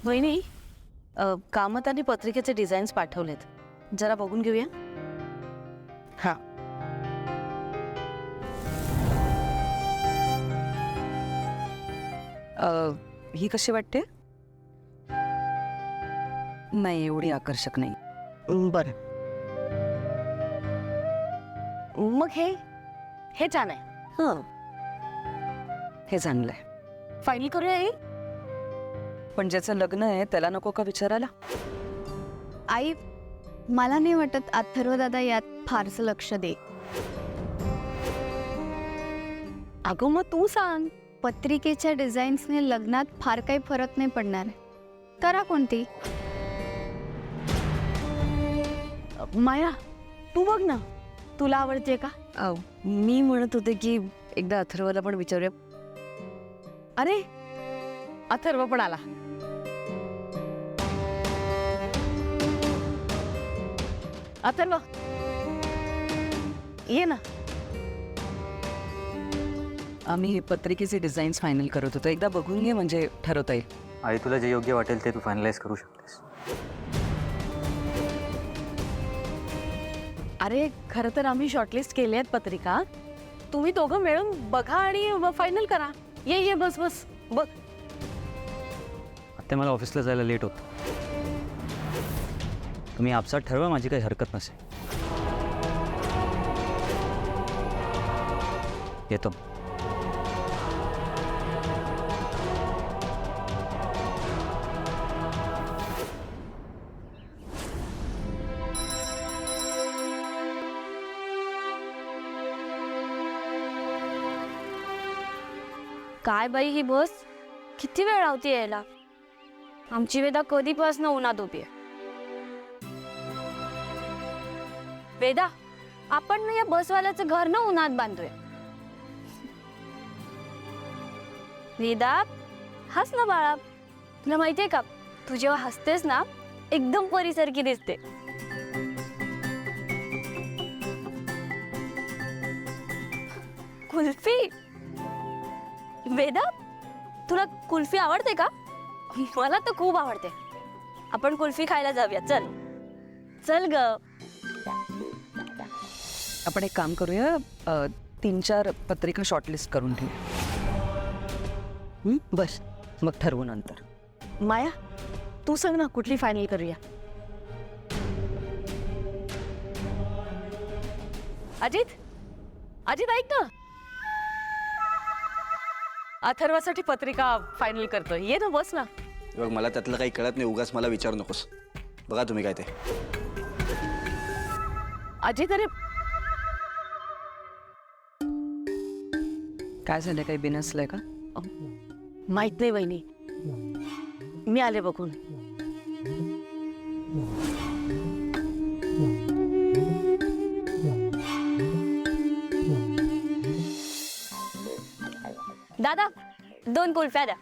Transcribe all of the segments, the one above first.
वहिनी, कामत आणि पत्रिकेचे डिझाईन्स पाठवलेत, जरा बघून घेऊया. हा. ही कशी वाटते? नाही, एवढी आकर्षक नाही. बरं. मग हे छान आहे. हं, हे चांगलंय. फायनल करूया हे. पण ज्याचं लग्न आहे त्याला नको का विचारायला? आई, मला नाही वाटत अथर्व दादा यात फारसं लक्ष दे. अगं मग तू सांग. पत्रिकेच्या डिझाईन्सने लग्नात फार काही फरक नाही पडणार. करा कोणती. माया, तू बघ ना, तुला आवडते का? मी म्हणत होते की एकदा अथर्वला पण विचारूया. अरे, अथर्व पण आला. अथर्व, ये ना. आम्ही हे पत्रिकेचे डिझाईन्स फायनल करत होतो. एकदा बघून घे, म्हणजे ठरवता येईल. आई, तुला जे योग्य वाटेल ते तू फायनलाइज करू शकतेस. अरे, खरं तर आम्ही शॉर्टलिस्ट केले आहेत पत्रिका. तुम्ही दोघं मिळून बघा आणि फायनल करा. ये बस बस बघ. आता मला ऑफिसला जायला लेट होतं. तुम्ही आपसात ठरवा, माझी काही हरकत नसेल. येतो. काय बाई ही बस किती वेळ लावते यायला. आमची वेदा कधीपासून उन्हात उभी आहे. वेदा, आपण ना या बसवाल्याचं घर ना उन्हात बांधतोय. वेदा, हस ना बाळा. तुला माहितीये का, तू जेव्हा हसतेस ना एकदम परीसारखी दिसते. कुल्फी. वेदा, तुला कुल्फी आवडते का? मला तर खूप आवडते. आपण कुल्फी खायला जाऊया. चल चल ग. आपण एक काम करूया, 3-4 पत्रिका शॉर्टलिस्ट करून ठेवूया. बस, मग ठरवू नंतर. माया, तू सांग ना कुठली फायनल करूया. अजित ऐक ना. अथर्वासाठी पत्रिका फायनल करतोय. ये ना, बस ना. बघ, मला त्यातलं काही कळत नाही. उगाच मला विचारू नकोस. बघा तुम्ही काय ते. अजित, अरे काय झालं? काही बिनसलंय का? माहित नाही वहिनी, मी आले बघून. दादा, 2 कुल्फ्या द्या.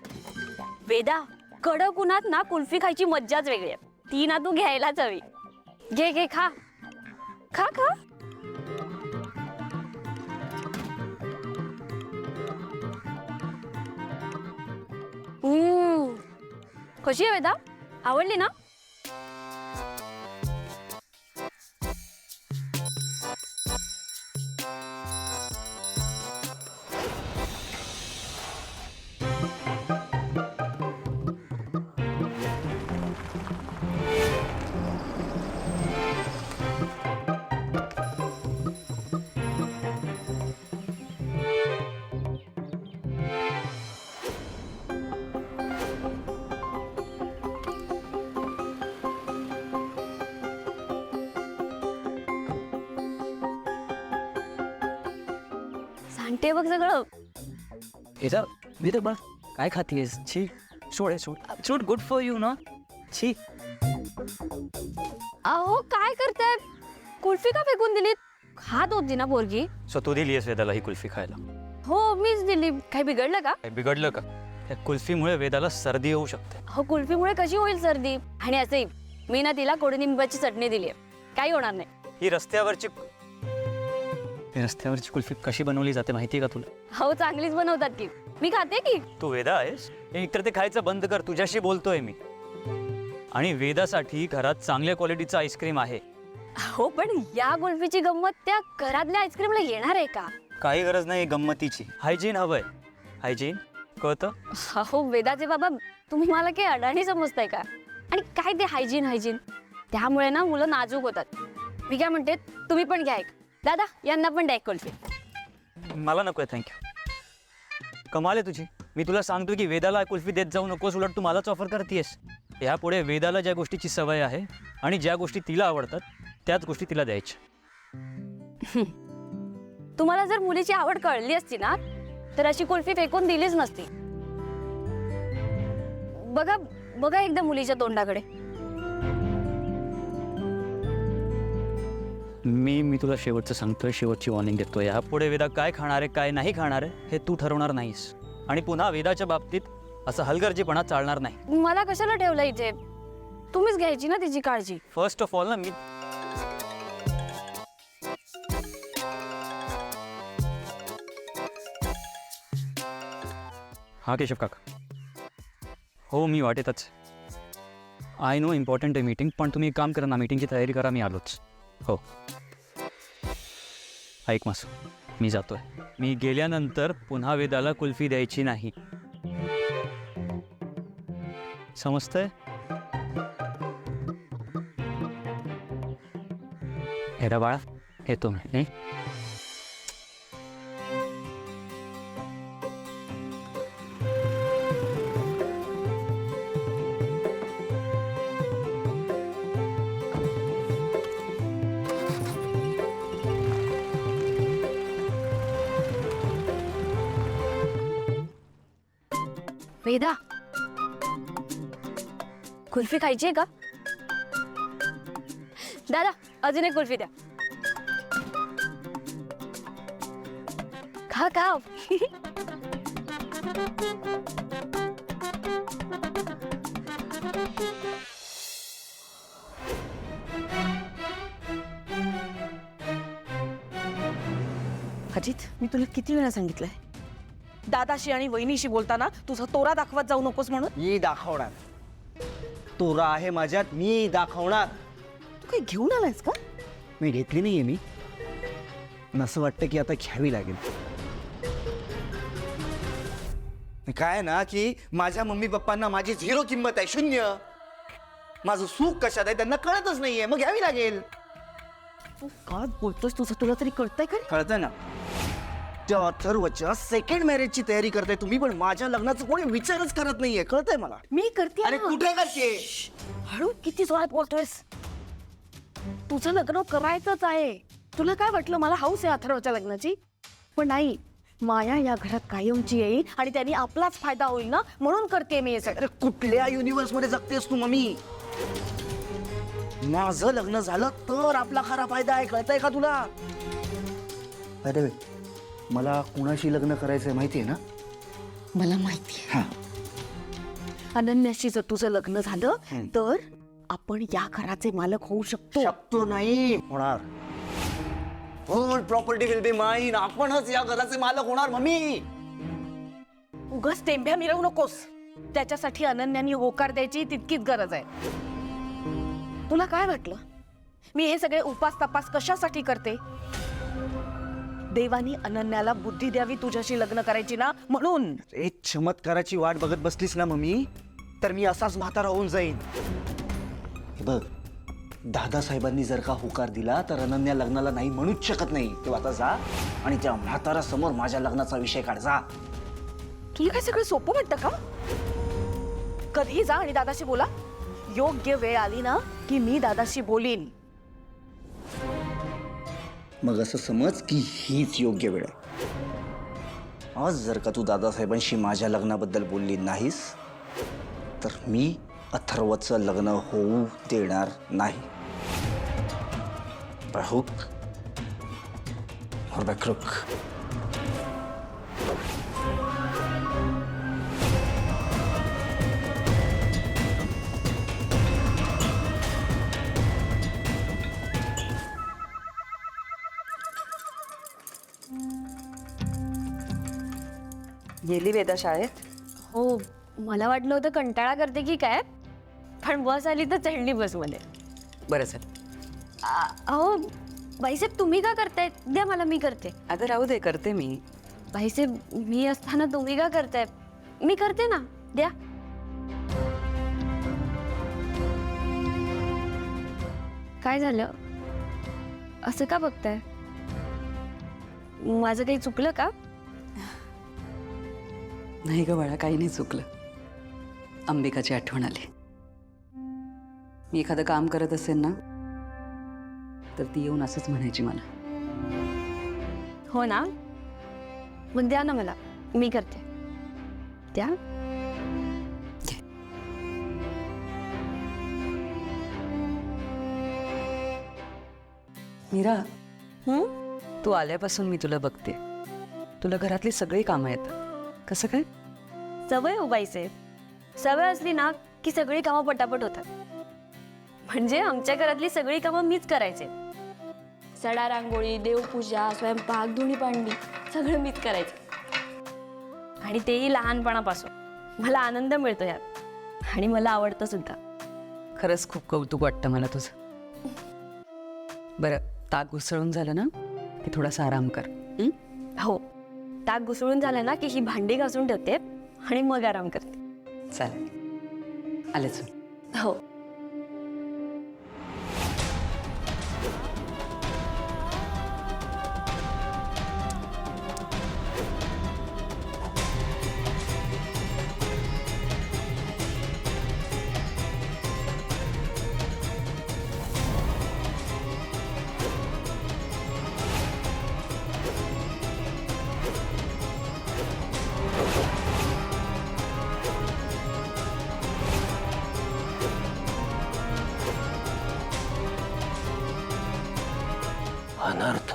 वेदा, कडक उन्हात ना कुल्फी खायची मज्जाच वेगळी आहे. ती ना तू घ्यायलाच हवी. घे घे, खा खा खा. कशी आहे वेदा? आवडली ना? सांगते बघ सगळं. याचा मी तर बघ काय खातीयस. छी, सोड हे, सोड सोड. गुड फॉर यू ना. छी. अहो, काय करताय? कुल्फी का फेकून दिलीत? खात होती ना पोरगी. सो तू दिलीयस वेदाला ही कुल्फी खायला? हो, मीच दिली. काही बिघडलं का? काय बिघडलं का? त्या कुल्फीमुळे वेदाला सर्दी होऊ शकते. हो, कुल्फीमुळे कशी होईल सर्दी? आणि असेही मी ना तिला कडुनिंबाची चटणी दिली आहे. काही होणार नाही. ही रस्त्यावरची कुल्फी कशी बनवली जाते माहिती का तुला? हो, चांगलीच बनवतात की. मी खाते की. तू वेदा आहेस? एकतर ते खायचं बंद कर. तुझ्याशी बोलतोय मी. आणि वेदासाठी घरात चांगल्या क्वालिटीचं आईस्क्रीम आहे. हो पण या कुल्फीची गंमत त्या घरातल्या आईस्क्रीमला येणार आहे का? काही गरज नाही गंमतीची. हायजीन हवंय. हायजीन कळतं? हो वेदाचे बाबा, तुम्ही मला काही अडाणी समजताय का? आणि काय ते हायजीन त्यामुळे ना मुलं नाजूक होतात. मी काय म्हणते, तुम्ही पण घ्या एक. दादा यांना पण द्या एक कुल्फी. मला नकोय, थँक्यू. कमाल आहे तुझी. मी तुला सांगतो की वेदाला कुल्फी देत जाऊ नकोस, उलट तू मलाच ऑफर करतेस. यापुढे वेदाला ज्या गोष्टीची सवय आहे आणि ज्या गोष्टी तिला आवडतात त्याच गोष्टी तिला द्यायच्या. तुम्हाला जर मुलीची आवड कळली असती ना तर अशी कुल्फी फेकून दिलीच नसती. बघा बघा एकदा मुलीच्या तोंडाकडे. मी तुला शेवटचं सांगतोय, शेवटची वॉर्निंग देतोय. यापुढे वेदा काय खाणार आहे काय नाही खाणार आहे हे तू ठरवणार नाहीस. आणि पुन्हा वेदाच्या बाबतीत असं हलगर्जीपणा चालणार नाही. मला कशाला ठेवलं इथे? तुम्हीच घ्यायची ना तिची काळजी. फर्स्ट ऑफ ऑल ना मी हा केशव काका. हो मी वाटेतच. आय नो इम्पॉर्टंट आहे मीटिंग, पण तुम्ही एक काम करा ना, मीटिंगची तयारी करा, मी आलोच. हो ऐक मासू, मी जातोय. मी गेल्यानंतर पुन्हा वेदाला कुल्फी द्यायची नाही, समजतंय? हेरा बाळा येतो मी. वेदा कुल्फी खायची आहे का? दादा अजून एक कुल्फी द्या. खा खा. अजित, मी तुला किती वेळा सांगितलंय दादाशी आणि वहिनीशी बोलताना तुझा तोरा दाखवत जाऊ नकोस म्हणून. मी दाखवणार. तोरा आहे माझ्यात, मी दाखवणार. तू काही घेऊन आलायस का? मी घेतली नाहीये. मी असं वाटतं की आता घ्यावी लागेल. काय ना की माझ्या मम्मी पप्पांना माझी झिरो किंमत आहे, शून्य. माझं सुख कशात आहे त्यांना कळतच नाहीये, मग घ्यावी लागेल. तू काय बोलतोस? तुझं तुला तरी कळतंय का? कळतं ना. त्या अथर्वच्या सेकंड मॅरेजची तयारी करताय तुम्ही, पण माझ्या लग्नाचा कोणी विचारच करत नाहीये. कळतंय मला. मी करते. अरे कुठे करते? हळू, किती जोरात बोलतोयस? तुझं लग्न करायचंच आहे. तुला काय वाटलं मला हौस आहे अथर्वच्या लग्नाची? पण नाही, माया या घरात कायमची येईल आणि त्यांनी आपलाच फायदा होईल ना, म्हणून करते मी हे सगळं. अरे कुठल्या युनिव्हर्स मध्ये जगतेस तू मम्मी? माझं लग्न झालं तर आपला खरा फायदा आहे, कळतंय का तुला? अरे मला कुणाशी लग्न करायचंय माहितीये ना? मला माहिती हा. अनन्याशी जर तुझं लग्न झालं तर आपण या घराचे मालक होऊ शकतो. शकतो नाही होणार. Whole property will be mine. आपणच या घराचे मालक होणार मम्मी. उगाच टेंभ्या मिरवू नकोस. त्याच्यासाठी अनन्यानी होकार द्यायची तितकीच गरज आहे. तुला काय वाटलं मी हे सगळे उपास तपास कशासाठी करते? देवानी अनन्याला बुद्धी द्यावी तुझ्याशी लग्न करायची ना, म्हणून. एक चमत्काराची वाट बघत बसलीस ना मम्मी, तर मी असाच म्हातारा होऊन जाईन. हे बघ, दादासाहेबांनी जर का होकार दिला तर अनन्या लग्नाला नाही म्हणूच शकत नाही. तेव्हा आता जा आणि त्या म्हातारा समोर माझ्या लग्नाचा विषय काढ. जा. तुला काय सगळं सोपं वाटतं का? कधी जा आणि दादाशी बोला. योग्य वेळ आली ना की मी दादाशी बोलीन. मग असं समज की हीच योग्य वेळ आहे. आज जर का तू दादासाहेबांशी माझ्या लग्नाबद्दल बोलली नाहीस तर मी अथर्वचं लग्न होऊ देणार नाही. By hook or by crook. गेली वेदा शाळेत? हो मला वाटलं होतं कंटाळा करते की काय, पण बस आली तर चढली बसमध्ये. बरं झालं. अहो बाईसाहेब तुम्ही का करताय? द्या मला, मी करते. अगं राहू दे, करते मी. बाईसाहेब मी असताना तुम्ही का करताय? मी करते ना, द्या. काय झालं? असं का बघताय? माझं काही चुकलं का? नाही ग बाळा, काही नाही चुकलं. अंबिकाची आठवण आली. मी एखादं काम करत असेल ना तर ती येऊन असंच म्हणायची मला. हो ना, मग द्या ना मला, मी करते. द्या. मीरा, हं? तू आल्यापासून मी तुला बघते. तुला घरातली सगळी कामं येतात. कसं काय? सवय हो बाईसाहेब. सवय असली ना की सगळी कामं पटापट होतात. म्हणजे आमच्या घरातली सगळी कामं मीच करायचे. सडा, रांगोळी, देवपूजा, स्वयंपाक, धुणी भांडी सगळं मीच करायचे. आणि तेही लहानपणापासून. मला आनंद मिळतो यात आणि मला आवडतं सुद्धा. खरंच खूप कौतुक वाटतं मला तुझं. बरं, ताक घुसळून झालं ना की थोडासा आराम कर. हं? हो, ताक घुसळून झालं ना की ही भांडी घासून ठेवते आणि मग आराम करते. चालेल, आलेच. हो. अनर्थ.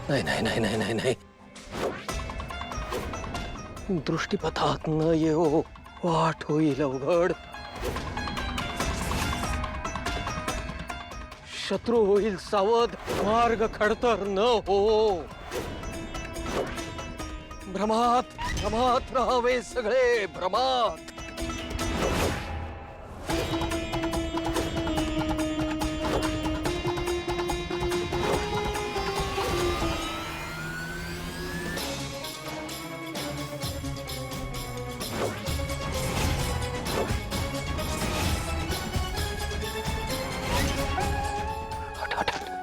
नाही नाही नाही नाही नाही नाही. दृष्टीपथात न येऊ, वाट होईल अवघड. शत्रू होईल सावध, मार्ग खडतर न हो. भ्रमात भ्रमात राहावे सगळे, भ्रमात.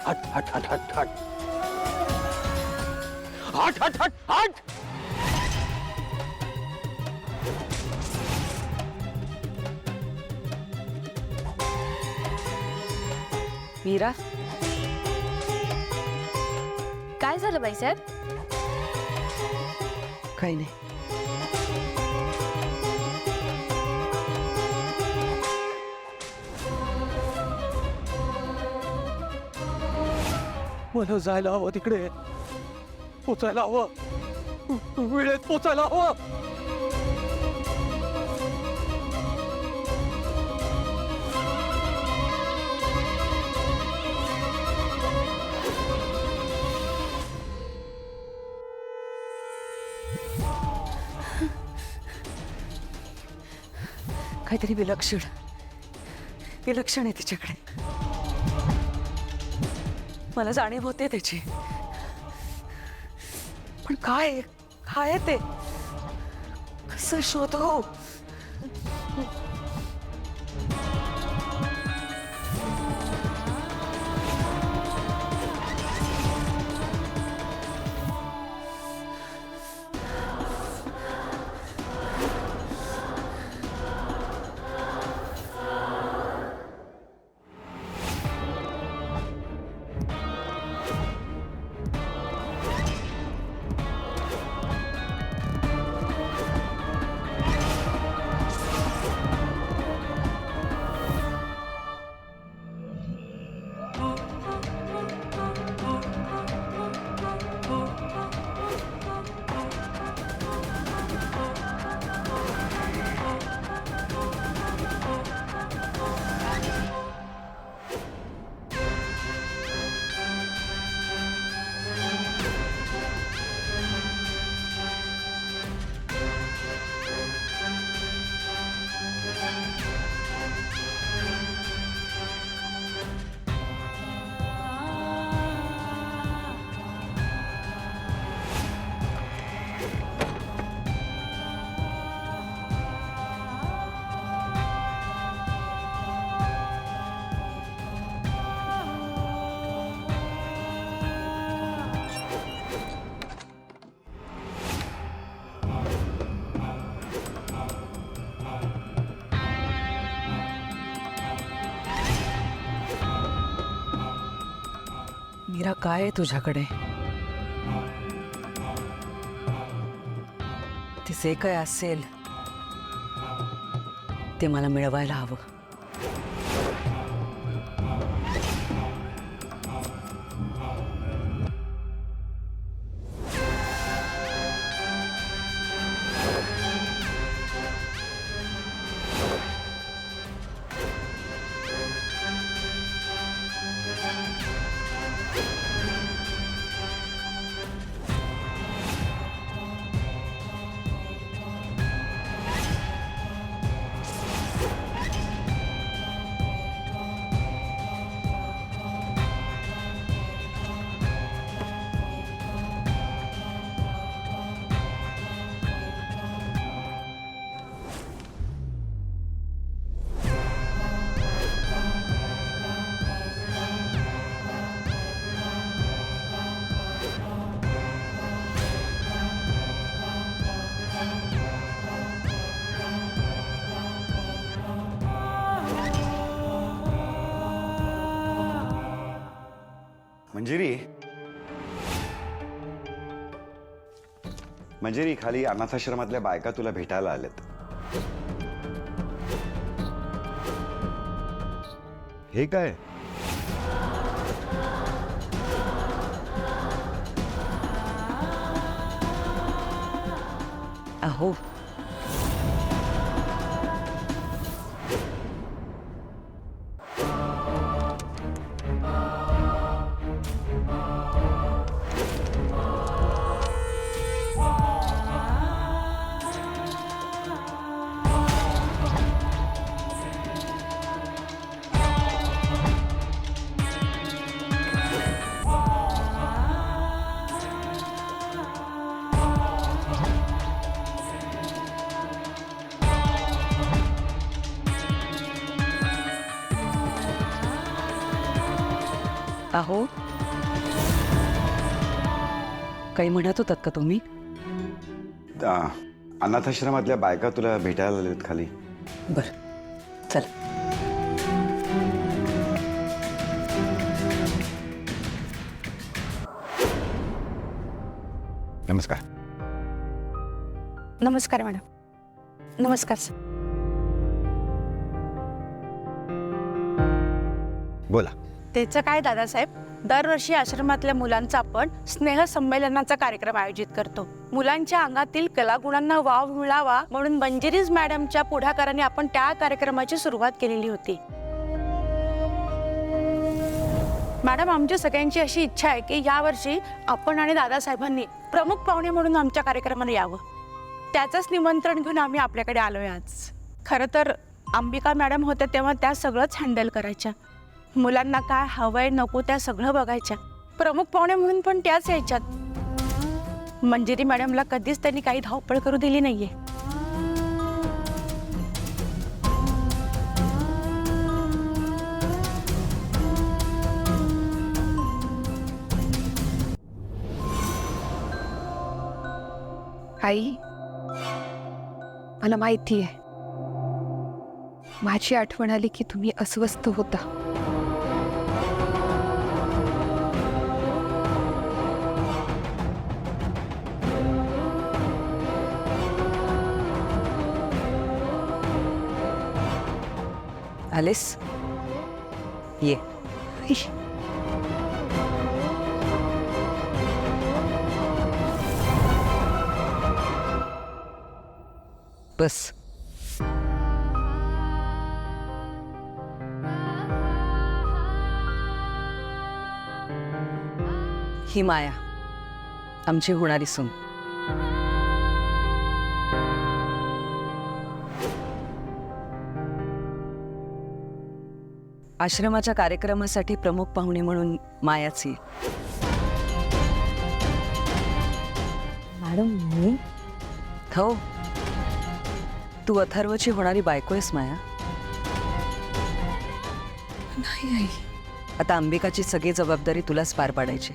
हट हट हट हट हट हट हट हट हट. मीरा, काय झालं बाईसाहेब? काही नाही. मला जायला हवं तिकडे, पोचायला हवं, वेळेत पोचायला हवं. काहीतरी विलक्षण विलक्षण आहे तिच्याकडे. मला जाणीव होते त्याची, पण काय काय आहे ते? कसं शोधू? मीरा, काय आहे तुझ्याकडे? ते जे काय असेल ते मला मिळवायला हवं. मंजिरी, खाली अनाथाश्रमातल्या बायका तुला भेटायला आल्यात. हे काय? अहो, अहो, काही म्हणत होतात का तुम्ही? अनाथाश्रमातल्या बायका तुला भेटायला आल्यात खाली. बर, चल. नमस्कार. नमस्कार मॅडम. नमस्कार सर. बोला. त्याचं काय दादासाहेब, दरवर्षी आश्रमातल्या मुलांचा आपण स्नेहसंमेलनाचा कार्यक्रम आयोजित करतो. मुलांच्या अंगातील कलागुणांना वाव मिळावा म्हणून मंजिरीज मॅडमच्या पुढाकाराने आपण त्या कार्यक्रमाची सुरुवात केलेली होती. मॅडम, आमच्या सगळ्यांची अशी इच्छा आहे की यावर्षी आपण आणि दादासाहेबांनी प्रमुख पाहुणे म्हणून आमच्या कार्यक्रमाला यावं. त्याचंच निमंत्रण घेऊन आम्ही आपल्याकडे आलोय आज. खरं तर अंबिका मॅडम होत्या तेव्हा त्या सगळंच हँडल करायच्या. मुलांना काय हवंय नको त्या सगळं बघायच्या. प्रमुख पाहुणे म्हणून पण त्याच यायच्यात. मंजिरी मॅडमला कधीच त्यांनी काही धावपळ करू दिली नाहीये. आई, मला माहिती आहे, माझी आठवण आली की तुम्ही अस्वस्थ होता. आलीस? ये. बस. ही माया, आमची होणारी सून. आश्रमाच्या कार्यक्रमासाठी प्रमुख पाहुणे म्हणून मायाच येईल. मॅडम मी? हो, तू अथर्वची होणारी बायको आहेस माया. नाही आई, आता अंबिकाची सगळी जबाबदारी तुलाच पार पाडायची.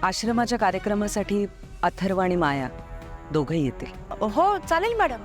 आश्रमाच्या कार्यक्रमासाठी अथर्व आणि माया दोघंही येतील. हो चालेल मॅडम.